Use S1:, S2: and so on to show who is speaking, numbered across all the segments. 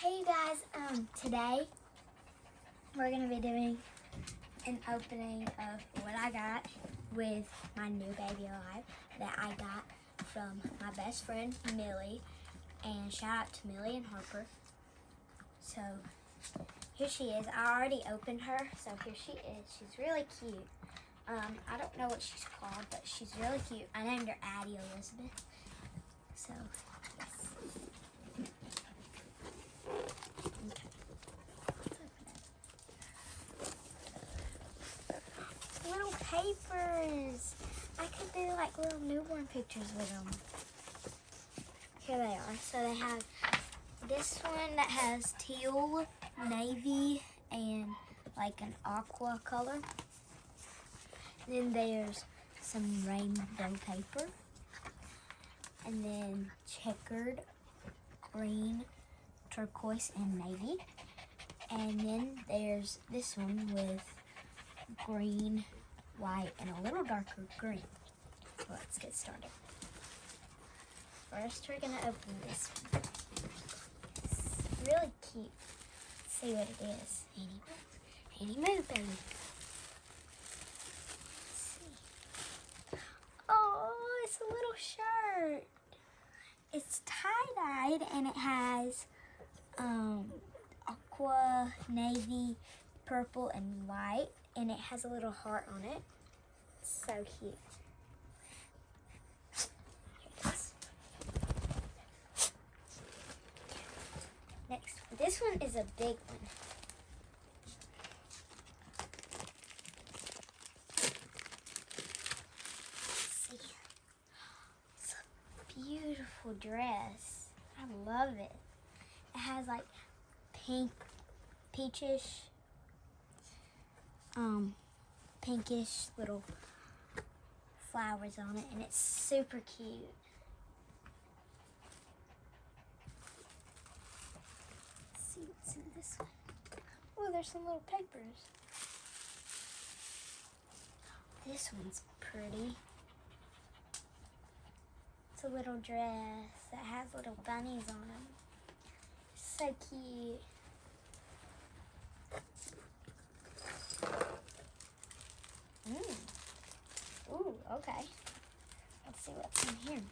S1: Hey you guys, today we're going to be doing an opening of what I got with my new baby alive that I got from my best friend Millie, and shout out to Millie and Harper. So here she is. I already opened her, so here she is. She's really cute. I don't know what she's called, but she's really cute. I named her Addie Elizabeth. So yes. Little papers. I could do like little newborn pictures with them. Here they are. So they have this one that has teal, navy, and like an aqua color. Then there's some rainbow paper. And then checkered, green, turquoise, and navy. And then there's this one with green, white, and a little darker green. Let's get started. First, we're gonna open this one. It's really cute. Let's see what it is. Annie move, baby. Let's see. Oh, it's a little shirt. It's tie-dyed and it has aqua, navy, purple, and white. And it has a little heart on it. It's so cute. Here it is. Next, this one is a big one. Let's see. It's a beautiful dress. I love it. It has like pink, peachish, pinkish little flowers on it, and it's super cute. Let's see what's in this one. Oh, there's some little papers. This one's pretty. It's a little dress that has little bunnies on them. So cute. Ooh, okay. Let's see what's in here.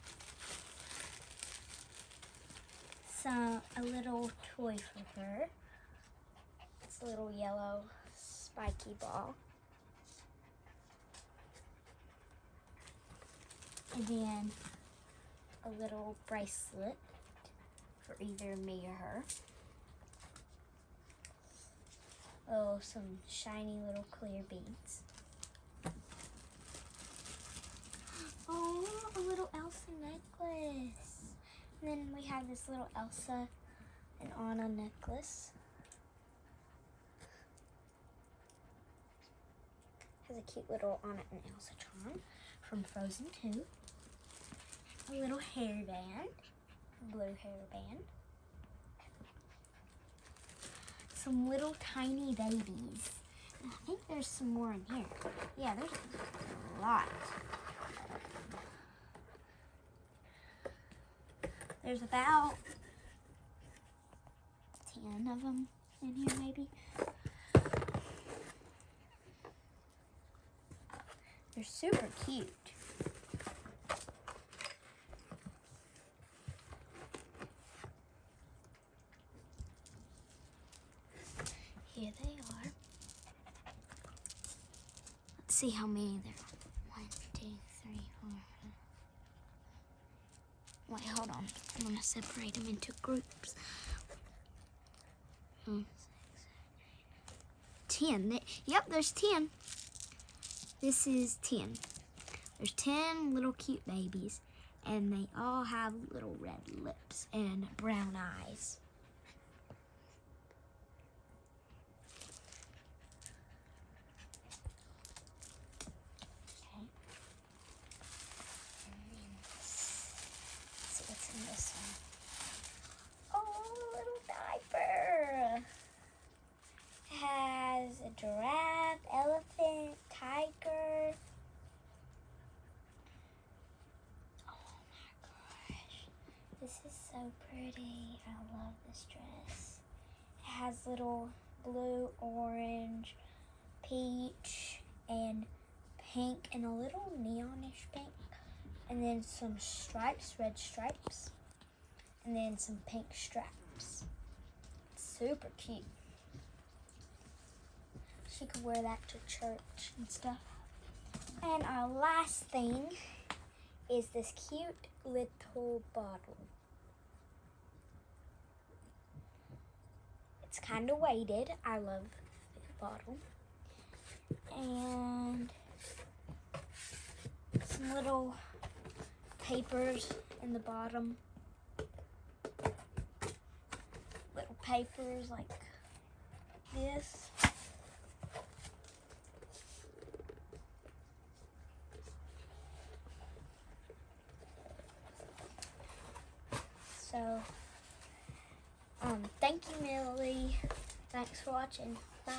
S1: So, a little toy for her. It's a little yellow spiky ball. And then a little bracelet for either me or her. Oh, some shiny little clear beads. Oh, a little Elsa necklace. And then we have this little Elsa and Anna necklace. Has a cute little Anna and Elsa charm from Frozen 2. A little hairband, blue hairband. Some little tiny babies. I think there's some more in here. Yeah, there's a lot. There's about 10 of them in here, maybe. They're super cute. Here they are. Let's see how many there are. 1, 2, 3, 4, 5. Wait, hold on. I'm going to separate them into groups. 10. Yep, there's 10. This is 10. There's 10 little cute babies, and they all have little red lips and brown eyes. This one. Oh, little diaper. It has a giraffe, elephant, tiger. Oh my gosh. This is so pretty. I love this dress. has little blue, orange, peach, and pink, and a little neonish pink. And then some stripes, red stripes. And then some pink straps. Super cute. She could wear that to church and stuff. And our last thing is this cute little bottle. It's kind of weighted. I love the bottle. And some little papers in the bottom. Little papers like this. So, thank you, Millie. Thanks for watching. Bye.